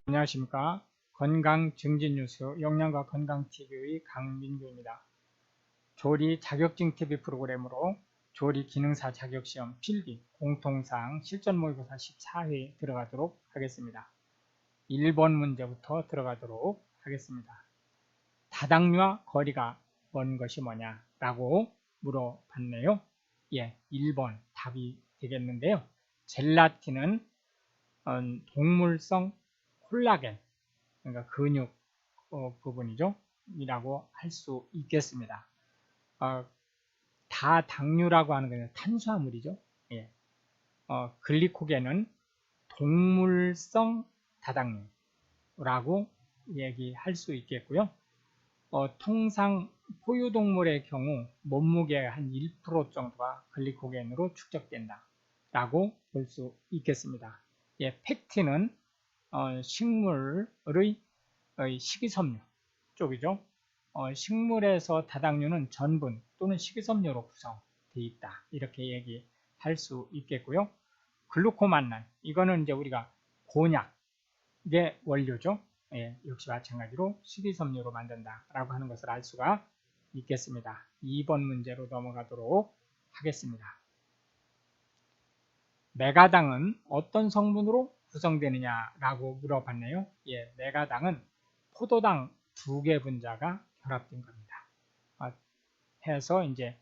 안녕하십니까. 건강증진뉴스 영양과 건강TV의 강민규입니다. 조리 자격증 TV 프로그램으로 조리 기능사 자격시험 필기 공통사항 실전 모의고사 14회에 들어가도록 하겠습니다. 1번 문제부터 들어가도록 하겠습니다. 다당류와 거리가 먼 것이 뭐냐 라고 물어봤네요. 예, 1번 답이 되겠는데요. 젤라틴은 동물성 콜라겐, 그러니까 근육 부분이죠. 이라고 할 수 있겠습니다. 다당류라고 하는 것은 탄수화물이죠. 예. 글리코겐은 동물성 다당류라고 얘기할 수 있겠고요. 통상 포유동물의 경우 몸무게의 한 1% 정도가 글리코겐으로 축적된다 라고 볼 수 있겠습니다. 예, 팩틴은 식물의 식이섬유 쪽이죠. 식물에서 다당류는 전분 또는 식이섬유로 구성되어 있다. 이렇게 얘기할 수 있겠고요. 글루코만난, 이거는 이제 우리가 곤약의 원료죠. 예, 역시 마찬가지로 식이섬유로 만든다라고 하는 것을 알 수가 있겠습니다. 2번 문제로 넘어가도록 하겠습니다. 메가당은 어떤 성분으로 구성되느냐라고 물어봤네요. 예, 메가당은 포도당 2개 분자가 결합된 겁니다. 해서 이제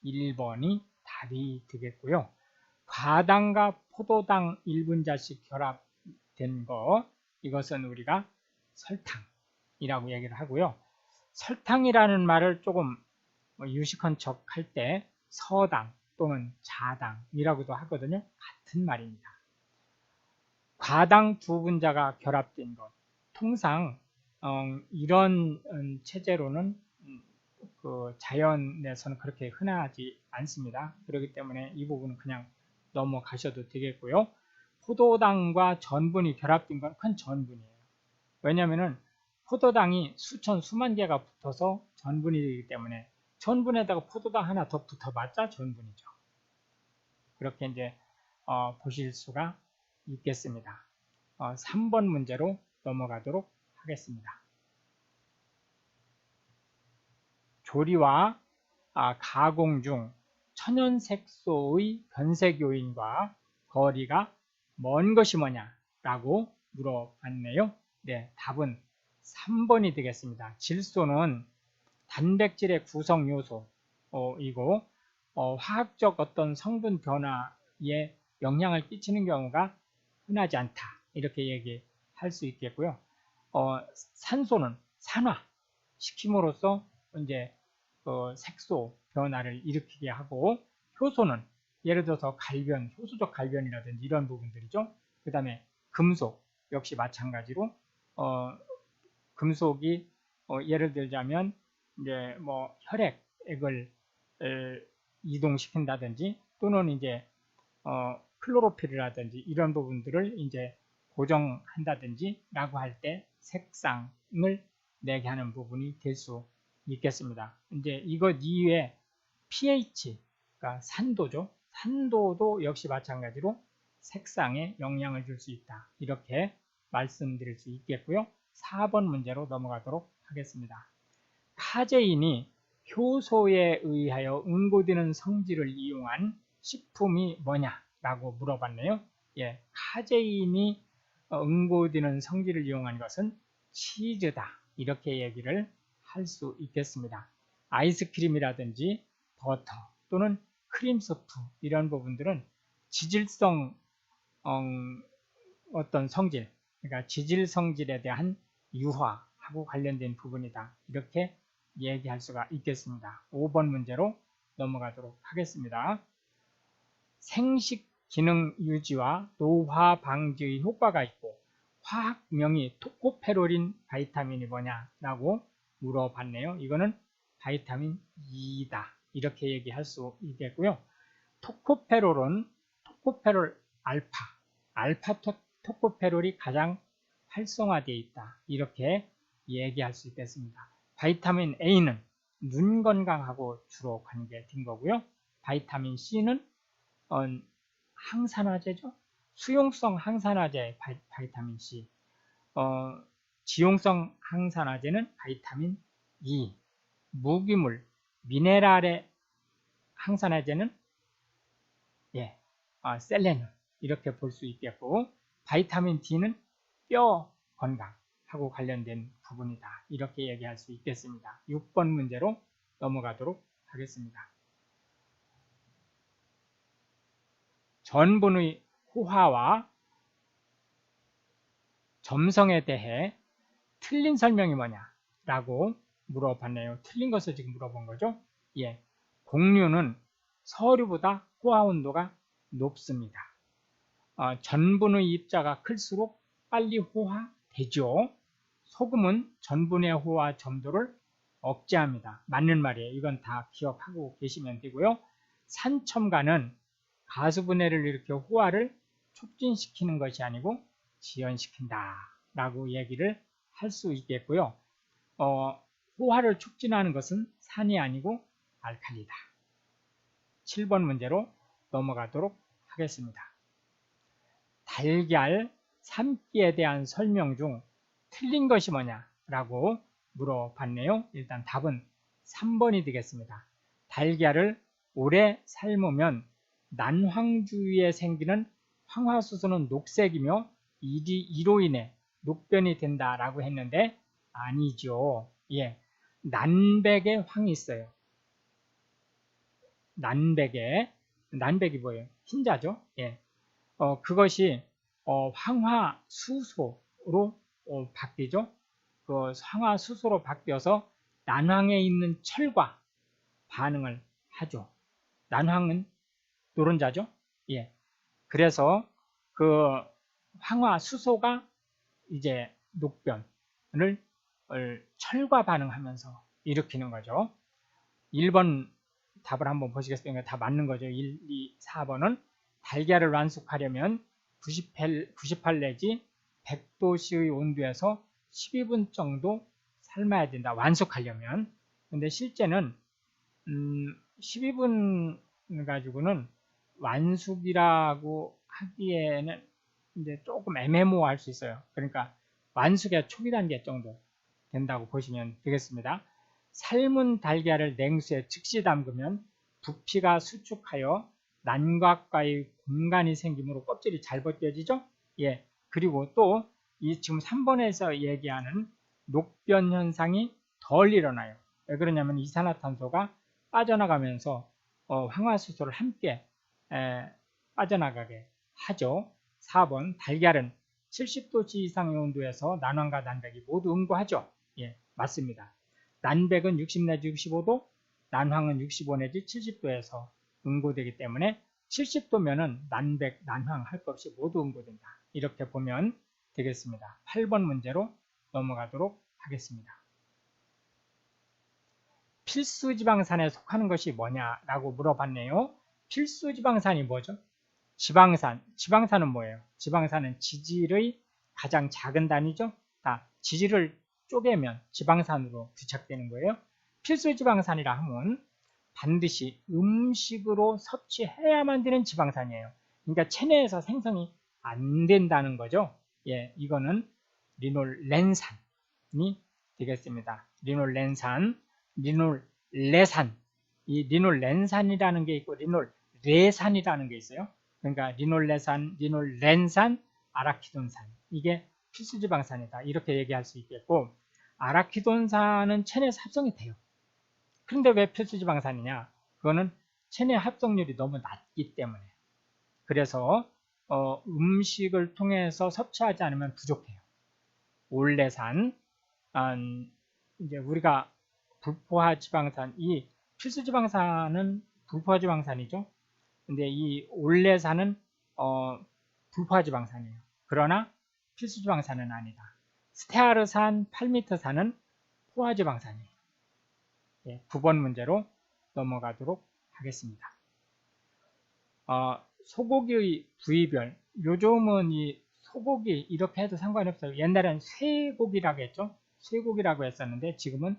1번이 답이 되겠고요. 과당과 포도당 1분자씩 결합된 거, 이것은 우리가 설탕이라고 얘기를 하고요. 설탕이라는 말을 조금 유식한 척 할 때 서당 또는 자당이라고도 하거든요. 같은 말입니다. 과당 2분자가 결합된 것, 통상 이런 체제로는 그 자연에서는 그렇게 흔하지 않습니다. 그렇기 때문에 이 부분은 그냥 넘어가셔도 되겠고요. 포도당과 전분이 결합된 건 큰 전분이에요. 왜냐하면 포도당이 수만 개가 붙어서 전분이 되기 때문에 전분에다가 포도당 하나 더 붙어봤자 전분이죠. 그렇게 이제 보실 수가 있겠습니다. 3번 문제로 넘어가도록 하겠습니다. 조리와 가공 중 천연색소의 변색 요인과 거리가 먼 것이 뭐냐라고 물어봤네요. 네, 답은 3번이 되겠습니다. 질소는 단백질의 구성 요소이고 화학적 어떤 성분 변화에 영향을 끼치는 경우가 흔하지 않다, 이렇게 얘기할 수 있겠고요. 산소는 산화 시킴으로써 이제 색소 변화를 일으키게 하고, 효소는 예를 들어서 갈변, 효소적 갈변이라든지 이런 부분들이죠. 그 다음에 금속 역시 마찬가지로 금속이 예를 들자면 이제 뭐 혈액을 이동시킨다든지 또는 이제 클로로필이라든지 이런 부분들을 이제 고정한다든지 라고 할 때 색상을 내게 하는 부분이 될 수 있겠습니다. 이제 이것 이외에 pH, 그러니까 산도죠. 산도도 역시 마찬가지로 색상에 영향을 줄 수 있다, 이렇게 말씀드릴 수 있겠고요. 4번 문제로 넘어가도록 하겠습니다. 카제인이 효소에 의하여 응고되는 성질을 이용한 식품이 뭐냐라고 물어봤네요. 예, 카제인이 응고되는 성질을 이용한 것은 치즈다, 이렇게 얘기를 할 수 있겠습니다. 아이스크림이라든지 버터 또는 크림 스프 이런 부분들은 지질성 어떤 성질, 그러니까 지질 성질에 대한 유화하고 관련된 부분이다, 이렇게 얘기할 수가 있겠습니다. 5번 문제로 넘어가도록 하겠습니다. 생식 기능 유지와 노화 방지의 효과가 있고 화학명이 토코페롤인 바이타민이 뭐냐라고 물어봤네요. 이거는 바이타민 E다, 이렇게 얘기할 수 있겠고요. 토코페롤은 토코페롤 알파 토코페롤이 가장 활성화되어 있다, 이렇게 얘기할 수 있겠습니다. 바이타민 A는 눈 건강하고 주로 관계된 거고요. 바이타민 C는 항산화제죠. 수용성 항산화제 바이타민 C, 지용성 항산화제는 바이타민 E, 무기물, 미네랄의 항산화제는 셀레늄 이렇게 볼 수 있겠고, 바이타민 D는 뼈 건강하고 관련된 부분이다. 이렇게 얘기할 수 있겠습니다. 6번 문제로 넘어가도록 하겠습니다. 전분의 호화와 점성에 대해 틀린 설명이 뭐냐라고 물어봤네요. 틀린 것을 지금 물어본 거죠. 공류는 서류보다 호화 온도가 높습니다. 전분의 입자가 클수록 빨리 호화되죠. 소금은 전분의 호화 점도를 억제합니다. 맞는 말이에요. 이건 다 기억하고 계시면 되고요. 산첨가는 가수분해를 일으켜 호화를 촉진시키는 것이 아니고 지연시킨다 라고 얘기를 할 수 있겠고요. 호화를 촉진하는 것은 산이 아니고 알칼리다. 7번 문제로 넘어가도록 하겠습니다. 달걀 삶기에 대한 설명 중 틀린 것이 뭐냐 라고 물어봤네요. 일단 답은 3번이 되겠습니다. 달걀을 오래 삶으면 난황 주위에 생기는 황화수소는 녹색이며 이로 인해 녹변이 된다 라고 했는데 아니죠. 난백에 황이 있어요. 난백이 뭐예요? 흰자죠. 그것이 황화수소로 바뀌죠. 그 황화수소로 바뀌어서 난황에 있는 철과 반응을 하죠. 난황은 노른자죠. 그래서 그 황화수소가 이제 녹변을 철과 반응하면서 일으키는 거죠. 1번 답을 한번 보시겠습니까? 다 맞는 거죠. 1, 2, 4번은 달걀을 완숙하려면 98 내지 100도씨의 온도에서 12분 정도 삶아야 된다. 완숙하려면. 근데 실제는 12분 가지고는 완숙이라고 하기에는 이제 조금 애매모호할 수 있어요. 그러니까 완숙의 초기 단계 정도 된다고 보시면 되겠습니다. 삶은 달걀을 냉수에 즉시 담그면 부피가 수축하여 난각과의 공간이 생기므로 껍질이 잘 벗겨지죠. 그리고 또 이 지금 3번에서 얘기하는 녹변 현상이 덜 일어나요. 왜 그러냐면 이산화탄소가 빠져나가면서 황화수소를 함께 빠져나가게 하죠. 4번 달걀은 70도씨 이상의 온도에서 난황과 난백이 모두 응고하죠. 맞습니다. 난백은 60 내지 65도, 난황은 65 내지 70도에서 응고되기 때문에 70도면은 난백, 난황 할 것 없이 모두 응고된다. 이렇게 보면 되겠습니다. 8번 문제로 넘어가도록 하겠습니다. 필수지방산에 속하는 것이 뭐냐라고 물어봤네요. 필수지방산이 뭐죠? 지방산. 지방산은 뭐예요? 지방산은 지질의 가장 작은 단위죠. 지질을 쪼개면 지방산으로 부착되는 거예요. 필수지방산이라 하면 반드시 음식으로 섭취해야만 되는 지방산이에요. 그러니까 체내에서 생성이 안 된다는 거죠. 이거는 리놀렌산이 되겠습니다. 리놀렌산, 리놀레산. 이 리놀렌산이라는 게 있고 리놀레산이라는 게 있어요. 그러니까 리놀레산, 리놀렌산, 아라키돈산. 이게 필수지방산이다. 이렇게 얘기할 수 있겠고, 아라키돈산은 체내에서 합성이 돼요. 그런데 왜 필수지방산이냐? 그거는 체내 합성률이 너무 낮기 때문에. 그래서 음식을 통해서 섭취하지 않으면 부족해요. 올레산, 이제 우리가 불포화지방산, 이 필수지방산은 불포화지방산이죠. 근데 이 올레산은 불포화지방산이에요. 그러나 필수지방산은 아니다. 스테아르산, 팔미트산은 포화지방산이에요. 9번 문제로 넘어가도록 하겠습니다. 소고기의 부위별, 요즘은 이 소고기 이렇게 해도 상관이 없어요. 옛날엔 쇠고기라고 했죠. 쇠고기라고 했었는데 지금은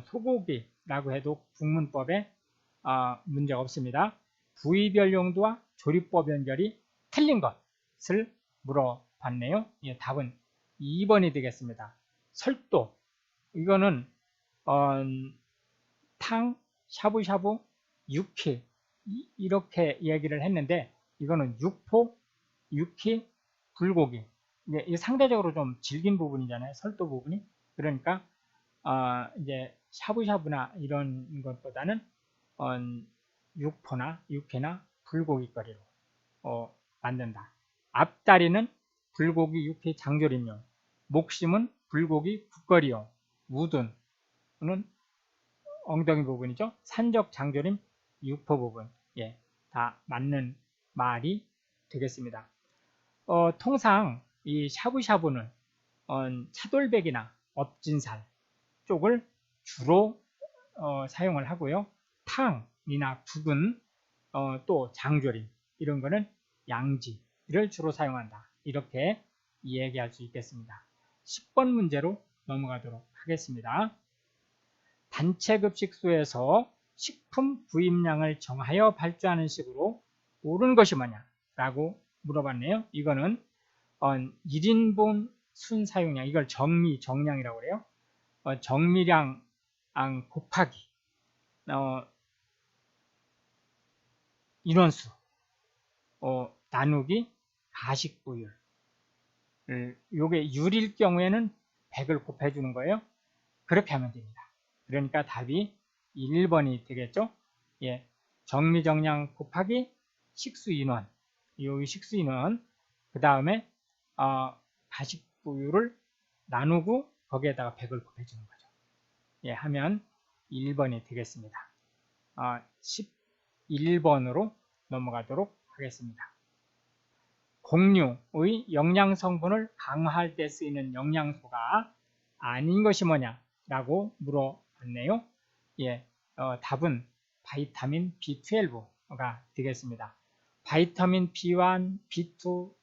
소고기라고 해도 국문법에 문제가 없습니다. 부위별 용도와 조리법 연결이 틀린 것을 물어봤네요. 예, 답은 2번이 되겠습니다. 설도, 이거는 탕, 샤브샤브, 육회 이렇게 얘기를 했는데, 이거는 육포, 육회, 불고기. 이게 상대적으로 좀 질긴 부분이잖아요. 설도 부분이. 그러니까 이제 샤브샤브나 이런 것보다는 육포나 육회나 불고기거리로 만든다. 앞다리는 불고기 육회 장조림용, 목심은 불고기 국거리용, 우둔은 엉덩이 부분이죠. 산적 장조림 육포 부분. 예, 다 맞는 말이 되겠습니다. 통상 이 샤브샤브는 차돌백이나 엎진살 쪽을 주로 사용을 하고요. 탕이나 국은 또 장조림 이런 거는 양지를 주로 사용한다. 이렇게 얘기할 수 있겠습니다. 10번 문제로 넘어가도록 하겠습니다. 단체급식소에서 식품 구입량을 정하여 발주하는 식으로 옳은 것이 뭐냐 라고 물어봤네요. 이거는 1인분 순 사용량, 이걸 정량이라고 그래요. 정미량 곱하기 인원수 나누기 가식부율. 요게 율일 경우에는 100을 곱해 주는 거예요. 그렇게 하면 됩니다. 그러니까 답이 1번이 되겠죠. 예, 정미정량 곱하기 식수인원, 요 식수인원, 그 다음에 가식부율을 나누고 거기에다가 100을 곱해 주는 거죠. 예, 하면 1번이 되겠습니다. 11번으로 넘어가도록 하겠습니다. 곡류의 영양 성분을 강화할 때 쓰이는 영양소가 아닌 것이 뭐냐 라고 물어봤네요. 예, 답은 바이타민 B12가 되겠습니다. 바이타민 B1, B2,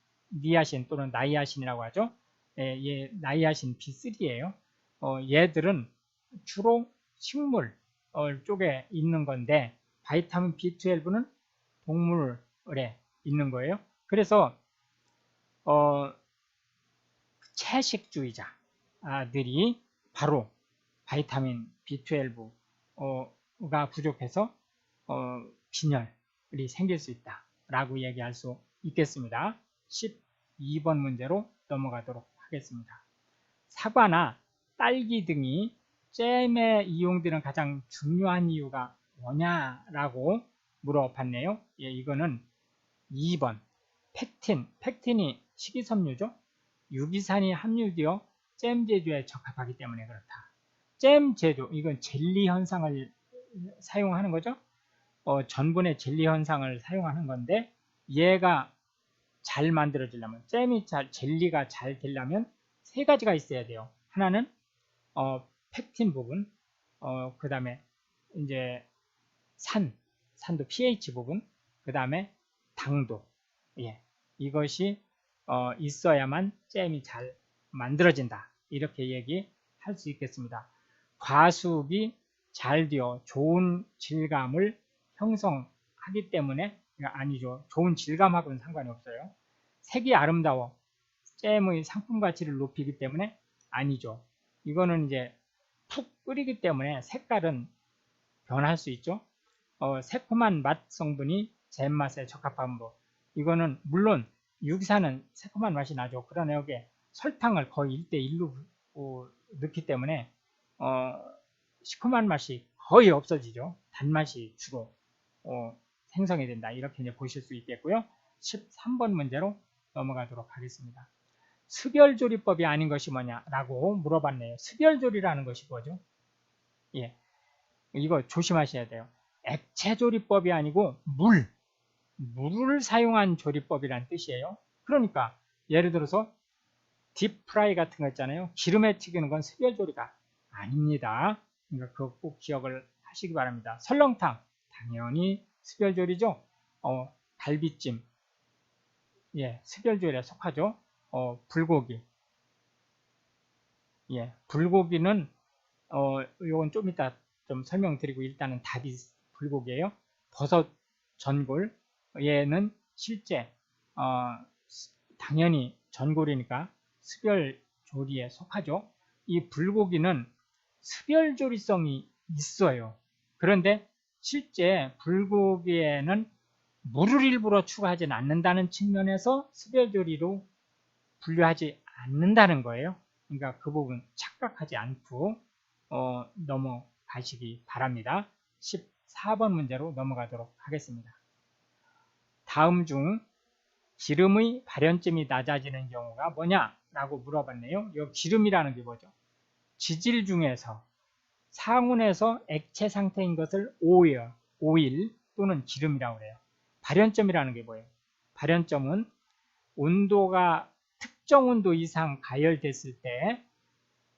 니아신 또는 나이아신이라고 하죠. 예, 나이아신 B3예요. 얘들은 주로 식물 쪽에 있는 건데, 바이타민 B12는 동물에 있는 거예요. 그래서 채식주의자들이 바로 바이타민 B12가 부족해서 빈혈이 생길 수 있다라고 얘기할 수 있겠습니다. 12번 문제로 넘어가도록 하겠습니다. 사과나 딸기 등이 잼에 이용되는 가장 중요한 이유가 뭐냐라고 물어봤네요. 예, 이거는 2번 팩틴이 식이섬유죠. 유기산이 함유되어 잼 제조에 적합하기 때문에 그렇다. 잼 제조, 이건 젤리 현상을 사용하는 거죠. 전분의 젤리 현상을 사용하는 건데, 얘가 잘 만들어지려면, 젤리가 잘 되려면 세 가지가 있어야 돼요. 하나는 팩틴 부분, 그 다음에 이제 산도 pH 부분, 그 다음에 당도. 예, 이것이 있어야만 잼이 잘 만들어진다. 이렇게 얘기할 수 있겠습니다. 과수기 잘 되어 좋은 질감을 형성하기 때문에, 아니죠. 좋은 질감하고는 상관이 없어요. 색이 아름다워 잼의 상품 가치를 높이기 때문에, 아니죠. 이거는 이제 푹 끓이기 때문에 색깔은 변할 수 있죠. 새콤한 맛 성분이 잼 맛에 적합함으로, 이거는 물론 유기산은 새콤한 맛이 나죠. 그러나 여기에 설탕을 거의 1대1로 넣기 때문에 시큼한 맛이 거의 없어지죠. 단맛이 주로 생성이 된다. 이렇게 이제 보실 수 있겠고요. 13번 문제로 넘어가도록 하겠습니다. 습열조리법이 아닌 것이 뭐냐라고 물어봤네요. 습열조리라는 것이 뭐죠? 예, 이거 조심하셔야 돼요. 액체조리법이 아니고 물을 사용한 조리법이란 뜻이에요. 그러니까 예를 들어서 딥프라이 같은 거 있잖아요. 기름에 튀기는 건 습열조리가 아닙니다. 그러니까 그거 꼭 기억을 하시기 바랍니다. 설렁탕 당연히 습열조리죠. 갈비찜, 예, 습열조리에 속하죠. 불고기, 예, 불고기는 요건 좀 이따 좀 설명드리고, 일단은 답이 불고기예요. 버섯 전골, 얘는 실제 당연히 전골이니까 습열조리에 속하죠. 이 불고기는 습열조리성이 있어요. 그런데 실제 불고기에는 물을 일부러 추가하지는 않는다는 측면에서 습열조리로 분류하지 않는다는 거예요. 그러니까 그 부분 착각하지 않고 넘어가시기 바랍니다. 14번 문제로 넘어가도록 하겠습니다. 다음 중 기름의 발연점이 낮아지는 경우가 뭐냐라고 물어봤네요. 이 기름이라는 게 뭐죠? 지질 중에서 상온에서 액체 상태인 것을 오일 또는 기름이라고 해요. 발연점이라는 게 뭐예요? 발연점은 온도가 특정 온도 이상 가열됐을 때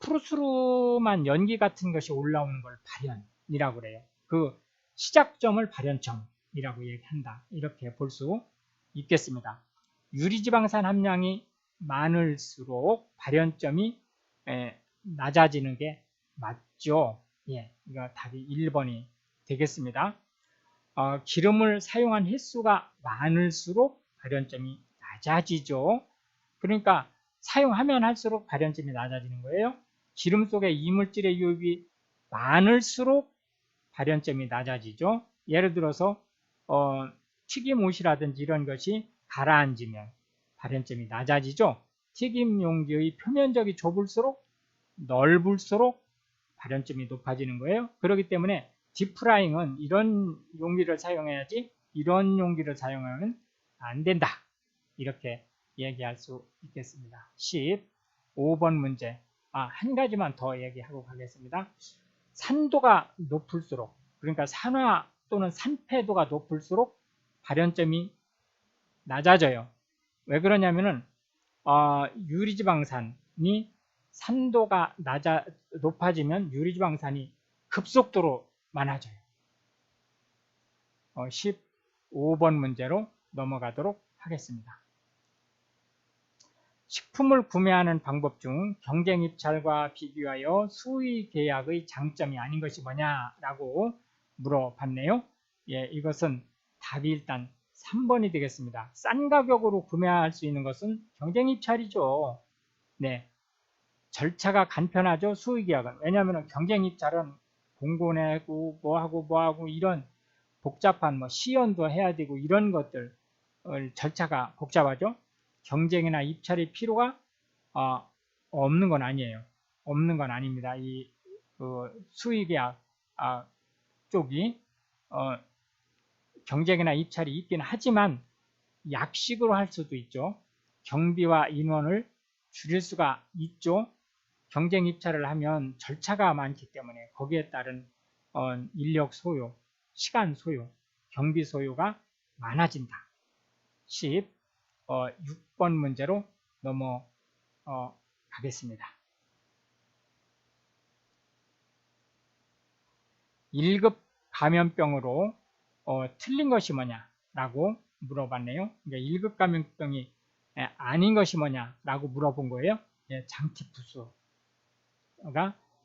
푸르스름한 연기 같은 것이 올라오는 걸 발연이라고 그래요. 그 시작점을 발연점이라고 얘기한다. 이렇게 볼 수 있겠습니다. 유리지방산 함량이 많을수록 발연점이 낮아지는 게 맞죠. 예, 이거 답이 1번이 되겠습니다. 기름을 사용한 횟수가 많을수록 발연점이 낮아지죠. 그러니까 사용하면 할수록 발연점이 낮아지는 거예요. 기름 속에 이물질의 유입이 많을수록 발연점이 낮아지죠. 예를 들어서 튀김옷이라든지 이런 것이 가라앉으면 발연점이 낮아지죠. 튀김 용기의 표면적이 좁을수록 넓을수록 발연점이 높아지는 거예요. 그렇기 때문에 딥프라잉은 이런 용기를 사용해야지 이런 용기를 사용하면 안 된다. 이렇게 얘기할 수 있겠습니다. 15번 문제. 한 가지만 더 얘기하고 가겠습니다. 산도가 높을수록, 그러니까 산화 또는 산패도가 높을수록 발연점이 낮아져요. 왜 그러냐면은 유리지방산이 산도가 높아지면 유리지방산이 급속도로 많아져요. 15번 문제로 넘어가도록 하겠습니다. 식품을 구매하는 방법 중 경쟁 입찰과 비교하여 수의 계약의 장점이 아닌 것이 뭐냐라고 물어봤네요. 예, 이것은 답이 일단 3번이 되겠습니다. 싼 가격으로 구매할 수 있는 것은 경쟁 입찰이죠. 네, 절차가 간편하죠. 수의 계약은. 왜냐하면 경쟁 입찰은 공고 내고 뭐하고 이런 복잡한 시연도 해야 되고 이런 것들 절차가 복잡하죠. 경쟁이나 입찰의 필요가 없는 건 아니에요. 없는 건 아닙니다. 이 수의계약 쪽이 경쟁이나 입찰이 있긴 하지만 약식으로 할 수도 있죠. 경비와 인원을 줄일 수가 있죠. 경쟁 입찰을 하면 절차가 많기 때문에 거기에 따른 인력 소요, 시간 소요, 경비 소요가 많아진다. 6번 문제로 넘어가겠습니다. 1급 감염병으로 틀린 것이 뭐냐라고 물어봤네요. 그러니까 1급 감염병이 아닌 것이 뭐냐라고 물어본 거예요. 장티푸스가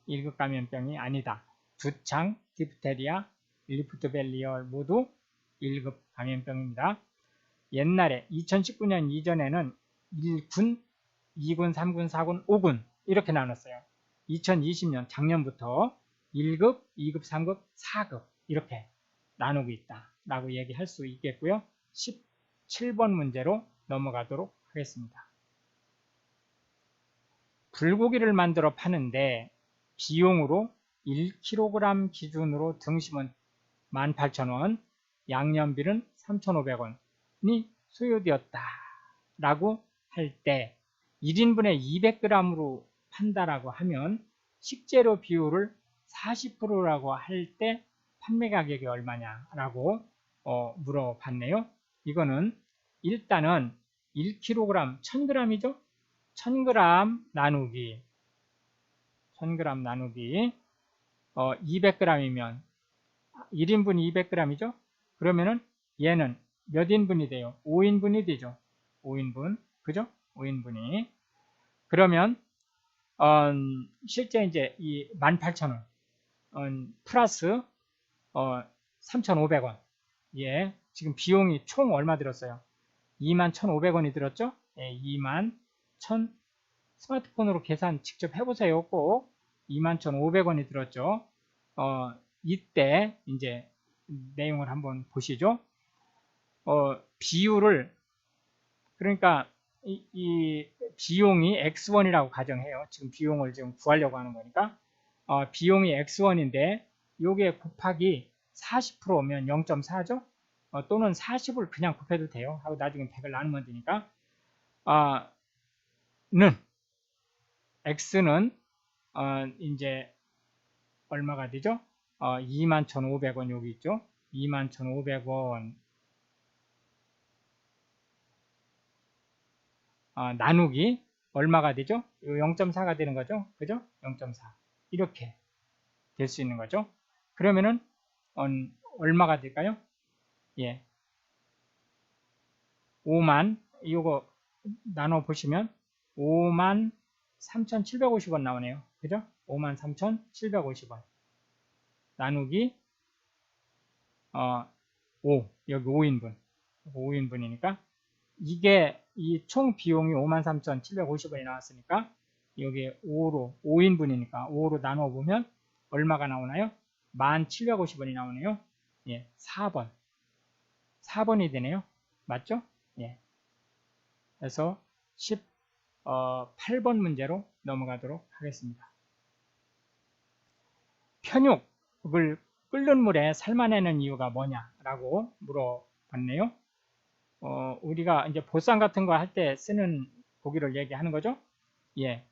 1급 감염병이 아니다. 두창, 디프테리아, 리프트밸리얼 모두 1급 감염병입니다. 옛날에 2019년 이전에는 1군, 2군, 3군, 4군, 5군 이렇게 나눴어요. 2020년 작년부터 1급, 2급, 3급, 4급 이렇게 나누고 있다라고 얘기할 수 있겠고요. 17번 문제로 넘어가도록 하겠습니다. 불고기를 만들어 파는데 비용으로 1kg 기준으로 등심은 18,000원, 양념비는 3,500원이 소요되었다 라고 할 때 1인분에 200g으로 판다라고 하면 식재료 비율을 40%라고 할 때 판매 가격이 얼마냐라고 물어봤네요. 이거는 일단은 1kg 1000g이죠. 1000g 나누기 200g이면 1인분이 200g이죠. 그러면은 얘는 몇 인분이 돼요? 5인분이 되죠. 5인분. 그죠? 5인분이. 그러면 실제 이제 이 18,000원 플러스 3,500원. 예. 지금 비용이 총 얼마 들었어요? 21,500원이 들었죠? 예, 21,000 스마트폰으로 계산 직접 해보세요. 꼭 21,500원이 들었죠. 이때 이제 내용을 한번 보시죠. 비율을 그러니까 이 비용이 x1이라고 가정해요. 지금 비용을 지금 구하려고 하는 거니까 비용이 x1인데 요게 곱하기 40%면 0.4죠. 또는 40을 그냥 곱해도 돼요. 하고 나중에 100을 나누면 되니까 x는 이제 얼마가 되죠? 21,500원 여기 있죠. 21,500원 나누기 얼마가 되죠? 0.4가 되는 거죠. 그죠? 0.4 이렇게 될 수 있는 거죠. 그러면은 얼마가 될까요? 예, 5만 이거 나눠 보시면 53,750원 나오네요. 그죠? 53,750원 나누기 5 여기 5인분 5인분이니까 이게 이 총 비용이 53,750원이 나왔으니까 여기 5로 5인분이니까 5로 나눠 보면 얼마가 나오나요? 1,750원이 나오네요. 예, 4번이 되네요. 맞죠? 예. 그래서 18번 문제로 넘어가도록 하겠습니다. 편육을 끓는 물에 삶아내는 이유가 뭐냐라고 물어봤네요. 우리가 이제 보쌈 같은 거 할 때 쓰는 고기를 얘기하는 거죠. 예,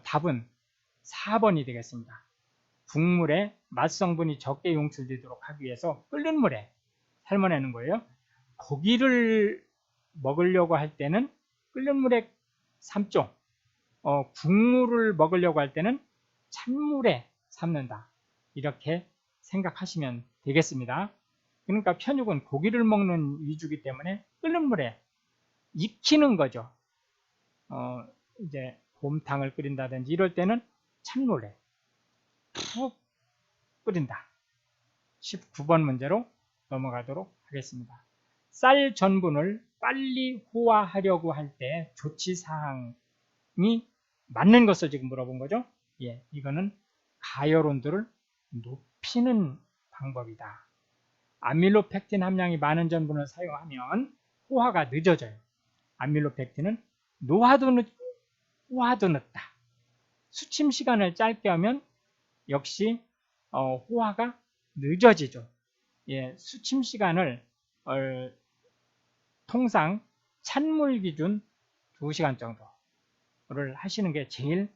답은 4번이 되겠습니다. 국물에 맛 성분이 적게 용출되도록 하기 위해서 끓는 물에 삶아내는 거예요. 고기를 먹으려고 할 때는 끓는 물에 삶죠. 국물을 먹으려고 할 때는 찬물에 삶는다. 이렇게 생각하시면 되겠습니다. 그러니까 편육은 고기를 먹는 위주이기 때문에 끓는 물에 익히는 거죠. 이제 곰탕을 끓인다든지 이럴 때는 찬물에 푹 끓인다. 19번 문제로 넘어가도록 하겠습니다. 쌀 전분을 빨리 호화하려고 할 때 조치사항이 맞는 것을 지금 물어본 거죠. 예, 이거는 가열 온도를 높이는 방법이다. 아밀로펙틴 함량이 많은 전분을 사용하면 호화가 늦어져요. 아밀로펙틴은 노화도 늦고 호화도 늦다. 수침 시간을 짧게 하면 역시 호화가 늦어지죠. 예, 수침 시간을 통상 찬물 기준 2시간 정도를 하시는 게 제일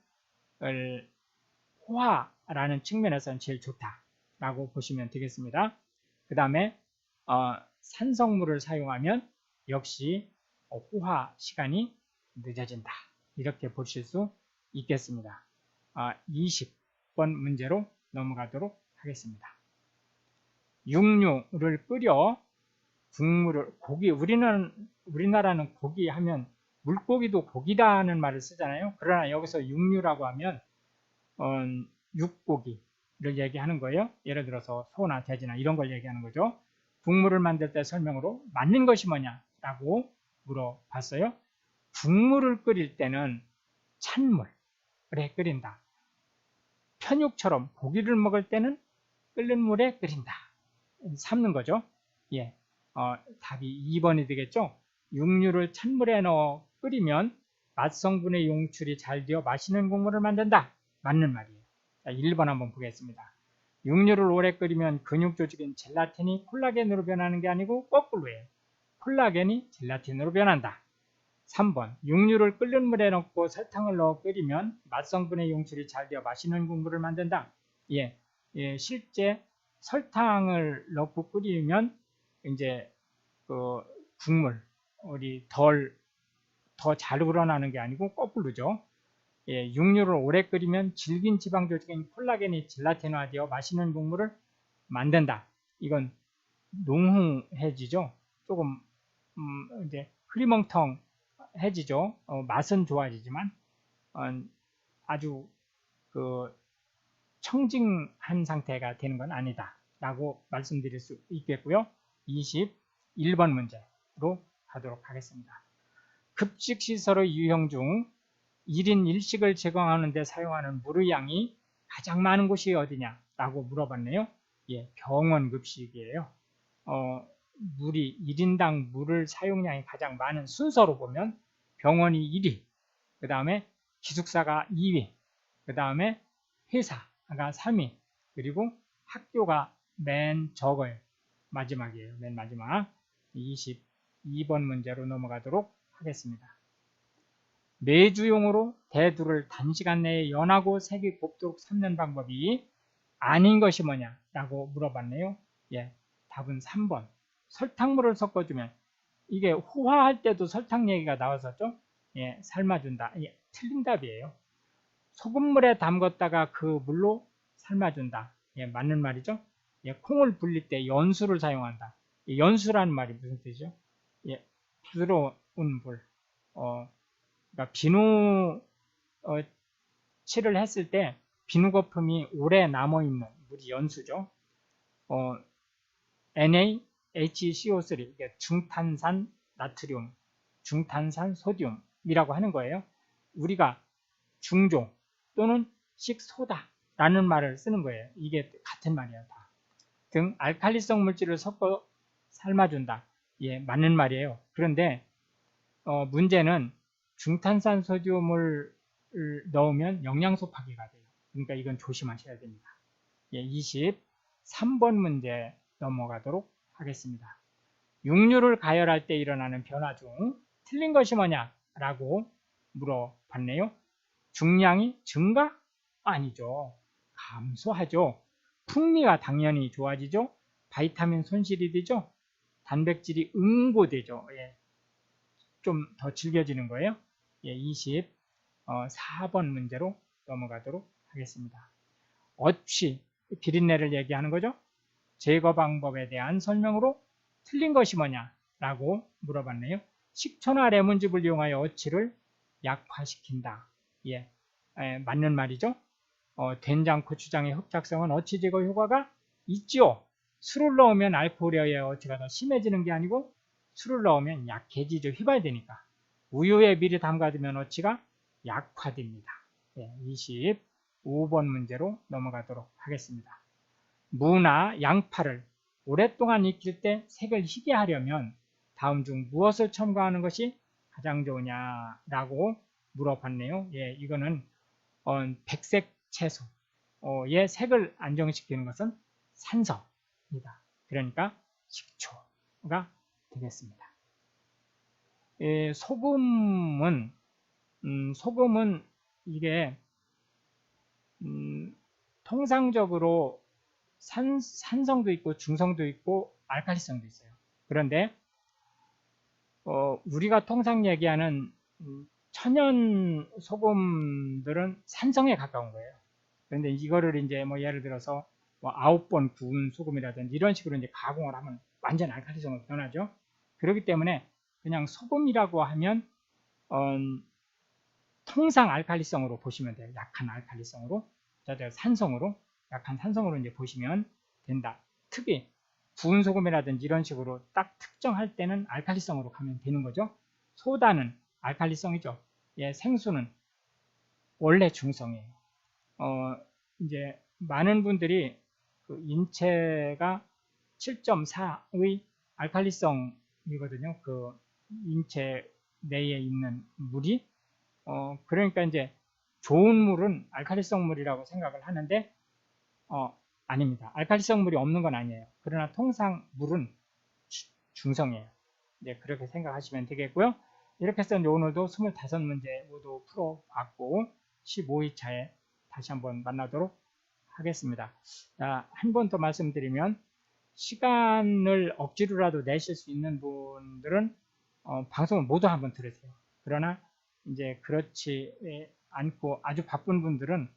호화라는 측면에서는 제일 좋다라고 보시면 되겠습니다. 그 다음에 산성물을 사용하면 역시 호화 시간이 늦어진다. 이렇게 보실 수 있겠습니다. 20번 문제로 넘어가도록 하겠습니다. 육류를 끓여 국물을 우리나라는 고기 하면 물고기도 고기라는 말을 쓰잖아요. 그러나 여기서 육류라고 하면 육고기를 얘기하는 거예요. 예를 들어서 소나 돼지나 이런 걸 얘기하는 거죠. 국물을 만들 때 설명으로 맞는 것이 뭐냐라고 물어봤어요. 국물을 끓일 때는 찬물에 끓인다. 편육처럼 고기를 먹을 때는 끓는 물에 끓인다. 삶는 거죠. 예, 답이 2번이 되겠죠. 육류를 찬물에 넣어 끓이면 맛성분의 용출이 잘 되어 맛있는 국물을 만든다. 맞는 말이에요. 자, 1번 한번 보겠습니다. 육류를 오래 끓이면 근육 조직인 젤라틴이 콜라겐으로 변하는 게 아니고 거꾸로예요. 콜라겐이 젤라틴으로 변한다. 3번 육류를 끓는 물에 넣고 설탕을 넣어 끓이면 맛성분의 용출이 잘 되어 맛있는 국물을 만든다. 예, 실제 설탕을 넣고 끓이면 이제 그 국물이 더 잘 우러나는 게 아니고 거꾸로죠. 예, 육류를 오래 끓이면 질긴 지방 조직인 콜라겐이 젤라틴화되어 맛있는 국물을 만든다. 이건 농후해지죠. 조금 이제 흐리멍텅해지죠. 맛은 좋아지지만 아주 그 청징한 상태가 되는 건 아니다 라고 말씀드릴 수 있겠고요. 21번 문제로 가도록 하겠습니다. 급식시설의 유형 중 1인 1식을 제공하는 데 사용하는 물의 양이 가장 많은 곳이 어디냐 라고 물어봤네요. 예, 병원 급식이에요. 물이 1인당 물을 사용량이 가장 많은 순서로 보면 병원이 1위, 그 다음에 기숙사가 2위, 그 다음에 회사가 3위, 그리고 학교가 맨 적어요. 마지막이에요. 맨 마지막. 22번 문제로 넘어가도록 하겠습니다. 내주용으로 대두를 단시간 내에 연하고 색이 곱도록 삶는 방법이 아닌 것이 뭐냐 라고 물어봤네요. 예, 답은 3번. 설탕물을 섞어주면, 이게 후화할 때도 설탕 얘기가 나왔었죠. 예, 삶아준다. 예, 틀린 답이에요. 소금물에 담궜다가 그 물로 삶아준다. 예, 맞는 말이죠. 예, 콩을 불릴 때 연수를 사용한다. 예, 연수라는 말이 무슨 뜻이죠? 예, 부드러운 물. 그러니까 비누 칠을 했을 때 비누 거품이 오래 남아있는 물이 연수죠. NaHCO3, 이게 중탄산 나트륨, 중탄산 소듐이라고 하는 거예요. 우리가 중종 또는 식소다라는 말을 쓰는 거예요. 이게 같은 말이에요. 다. 등 알칼리성 물질을 섞어 삶아준다. 예, 맞는 말이에요. 그런데 문제는 중탄산 소듐을 넣으면 영양소 파괴가 돼요. 그러니까 이건 조심하셔야 됩니다. 예, 23번 문제 넘어가도록 하겠습니다. 육류를 가열할 때 일어나는 변화 중 틀린 것이 뭐냐? 라고 물어봤네요. 중량이 증가? 아니죠. 감소하죠. 풍미가 당연히 좋아지죠. 바이타민 손실이 되죠. 단백질이 응고되죠. 예, 좀 더 질겨지는 거예요. 예, 24번 문제로 넘어가도록 하겠습니다. 어취, 비린내를 얘기하는 거죠. 제거 방법에 대한 설명으로 틀린 것이 뭐냐? 라고 물어봤네요. 식초나 레몬즙을 이용하여 어취를 약화시킨다. 예, 맞는 말이죠. 된장, 고추장의 흡착성은 어취 제거 효과가 있죠. 술을 넣으면 알코올의 어취가 더 심해지는 게 아니고 술을 넣으면 약해지죠. 휘발되니까. 우유에 미리 담가두면 어취가 약화됩니다. 예, 25번 문제로 넘어가도록 하겠습니다. 무나 양파를 오랫동안 익힐 때 색을 희게 하려면 다음 중 무엇을 첨가하는 것이 가장 좋으냐라고 물어봤네요. 예, 이거는 백색 채소의 색을 안정시키는 것은 산성입니다. 그러니까 식초가 되겠습니다. 예, 소금은 이게 통상적으로 산성도 있고 중성도 있고 알칼리성도 있어요. 그런데 우리가 통상 얘기하는 천연 소금들은 산성에 가까운 거예요. 그런데 이거를 이제 뭐 예를 들어서 뭐 9번 구운 소금이라든지 이런 식으로 이제 가공을 하면 완전 알칼리성으로 변하죠. 그렇기 때문에 그냥 소금이라고 하면 통상 알칼리성으로 보시면 돼요. 약한 알칼리성으로, 산성으로, 약한 산성으로 이제 보시면 된다. 특히 구운 소금이라든지 이런 식으로 딱 특정할 때는 알칼리성으로 가면 되는 거죠. 소다는 알칼리성이죠. 예, 생수는 원래 중성이에요. 이제 많은 분들이 그 인체가 7.4의 알칼리성이거든요. 그 인체 내에 있는 물이. 그러니까 이제 좋은 물은 알칼리성 물이라고 생각을 하는데, 아닙니다. 알칼리성 물이 없는 건 아니에요. 그러나 통상 물은 중성이에요. 이제 그렇게 생각하시면 되겠고요. 이렇게 해서 오늘도 25문제 모두 풀어봤고 15회차에 다시 한번 만나도록 하겠습니다. 한 번 더 말씀드리면 시간을 억지로라도 내실 수 있는 분들은 방송을 모두 한번 들으세요. 그러나 이제 그렇지 않고 아주 바쁜 분들은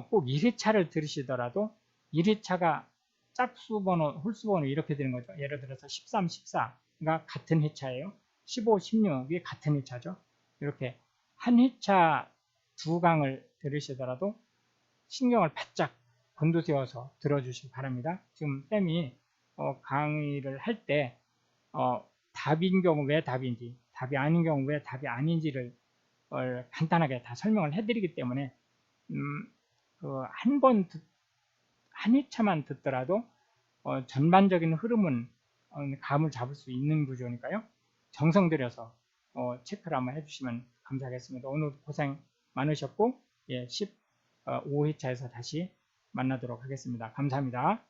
꼭 1회차를 들으시더라도 1회차가 짝수번호, 홀수번호 이렇게 되는 거죠. 예를 들어서 13, 14가 같은 회차예요. 15, 16이 같은 회차죠. 이렇게 한 회차 두 강을 들으시더라도 신경을 바짝 곤두세워서 들어주시기 바랍니다. 지금 쌤이 강의를 할 때 답인 경우 왜 답인지, 답이 아닌 경우 왜 답이 아닌지를 간단하게 다 설명을 해드리기 때문에 한 회차만 듣더라도 전반적인 흐름은 감을 잡을 수 있는 구조니까요. 정성 들여서 체크를 한번 해주시면 감사하겠습니다. 오늘 고생 많으셨고, 예, 15회차에서 다시 만나도록 하겠습니다. 감사합니다.